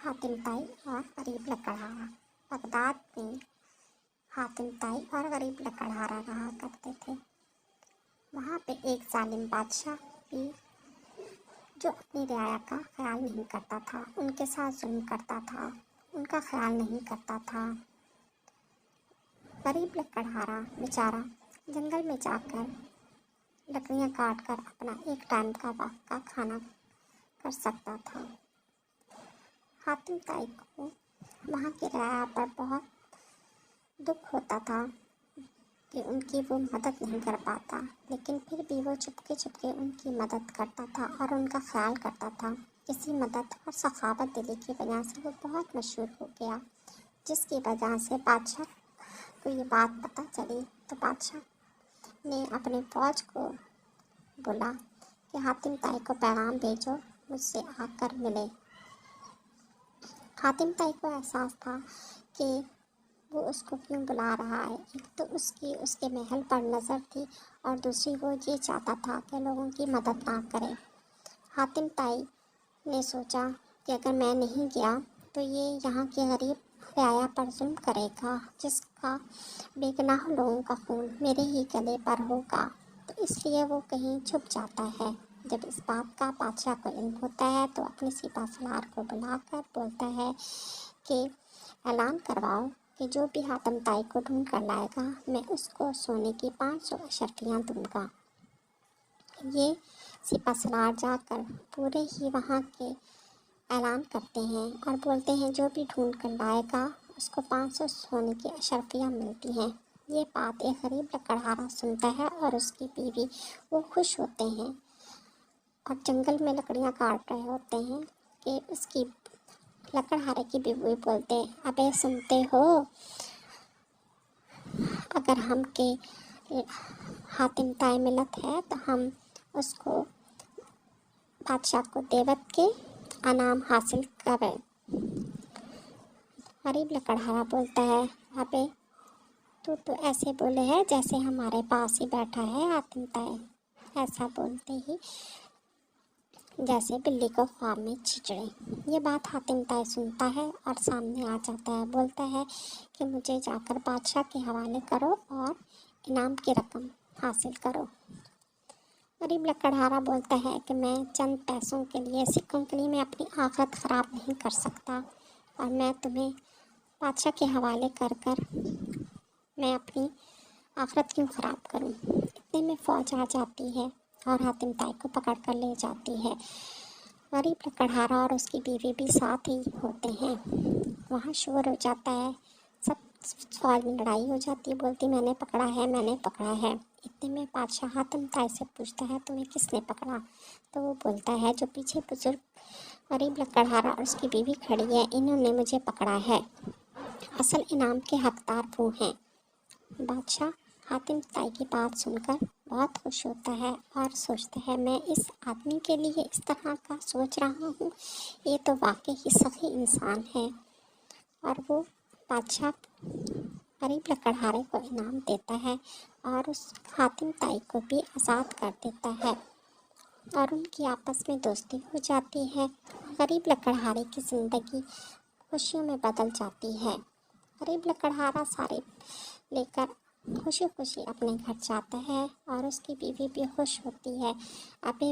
हातिम ताई और गरीब लकड़हारा। बगदाद में हातिम ताई और गरीब लकड़हारा रहा करते थे। वहाँ पे एक जालिम बादशाह भी जो अपनी रियाया का ख्याल नहीं करता था, उनके साथ जुल्म करता था, उनका ख्याल नहीं करता था। गरीब लकड़हारा बेचारा जंगल में जाकर लकड़ियाँ काट कर अपना एक टाइम का वक्त का खाना कर सकता था। हातिम ताई को वहाँ की रियाया पर बहुत दुख होता था कि उनकी वो मदद नहीं कर पाता, लेकिन फिर भी वो चुपके चुपके उनकी मदद करता था और उनका ख्याल करता था। इसी मदद और सखावत दिली की वजह से वो बहुत मशहूर हो गया, जिसकी वजह से बादशाह को ये बात पता चली तो बादशाह ने अपने फ़ौज को बोला कि हातिम ताई को पैगाम भेजो, मुझसे आकर मिले। हातिम ताई को एहसास था कि वो उसको क्यों बुला रहा है। एक तो उसके महल पर नज़र थी और दूसरी वो ये चाहता था कि लोगों की मदद ना करे। हातिम ताई ने सोचा कि अगर मैं नहीं गया तो ये यहाँ के गरीब रियाया पर जुल्म करेगा, जिसका बेगुनाह लोगों का खून मेरे ही गले पर होगा, तो इसलिए वो कहीं छुप जाता है। जब इस बात का बादशाह को इल्म होता है तो अपने सिपा सलार को बुलाकर बोलता है कि ऐलान करवाओ कि जो भी हातिम ताई को ढूंढ कर लाएगा मैं उसको सोने की 500 अशर्फियाँ दूंगा। ये सिपा सलार जाकर पूरे ही वहाँ के ऐलान करते हैं और बोलते हैं जो भी ढूंढ कर लाएगा उसको 500 सोने की अशर्फियाँ मिलती हैं। ये बात एक गरीब लकड़हारा सुनता है और उसकी बीवी वो खुश होते हैं और जंगल में लकड़ियाँ काट रहे होते हैं कि उसकी लकड़हारे की बीवी बोलते हैं, अबे सुनते हो, अगर हम के हातिम ताई मिलत है तो हम उसको बादशाह को देवत के अनाम हासिल करें। गरीब लकड़हारा बोलता है, अबे तू तो ऐसे बोले है जैसे हमारे पास ही बैठा है हातिम ताई। ऐसा बोलते ही जैसे बिल्ली को ख्वाब में चिचड़े। ये बात हातिम ताई सुनता है और सामने आ जाता है। बोलता है कि मुझे जाकर बादशाह के हवाले करो और इनाम की रकम हासिल करो। गरीब लकड़हारा बोलता है कि मैं चंद पैसों के लिए, सिक्कों के लिए मैं अपनी आखिरत ख़राब नहीं कर सकता और मैं तुम्हें बादशाह के हवाले कर कर मैं अपनी आखिरत क्यों ख़राब करूं। इतने में फ़ौज आ जाती है और हातिम ताई को पकड़ कर ले जाती है। गरीब लकड़हारा और उसकी बीवी भी साथ ही होते हैं। वहाँ शोर हो जाता है, सब फ़ौज में लड़ाई हो जाती है। बोलती मैंने पकड़ा है, मैंने पकड़ा है। इतने में बादशाह हातिम ताई से पूछता है तुम्हें किसने पकड़ा, तो वो बोलता है जो पीछे बुजुर्ग गरीब लकड़हारा और उसकी बीवी खड़ी है, इन्होंने मुझे पकड़ा है, असल इनाम के हकदार वो हैं। बादशाह हातिम ताई की बात सुनकर बहुत खुश होता है और सोचता है मैं इस आदमी के लिए इस तरह का सोच रहा हूँ, ये तो वाकई ही सही इंसान है। और वो बादशाह गरीब लकड़हारे को इनाम देता है और उस हातिम ताई को भी आज़ाद कर देता है और उनकी आपस में दोस्ती हो जाती है। गरीब लकड़हारे की ज़िंदगी खुशियों में बदल जाती है। गरीब लकड़हारा सारे लेकर खुशी खुशी अपने घर जाता है और उसकी बीवी भी खुश होती है। अबे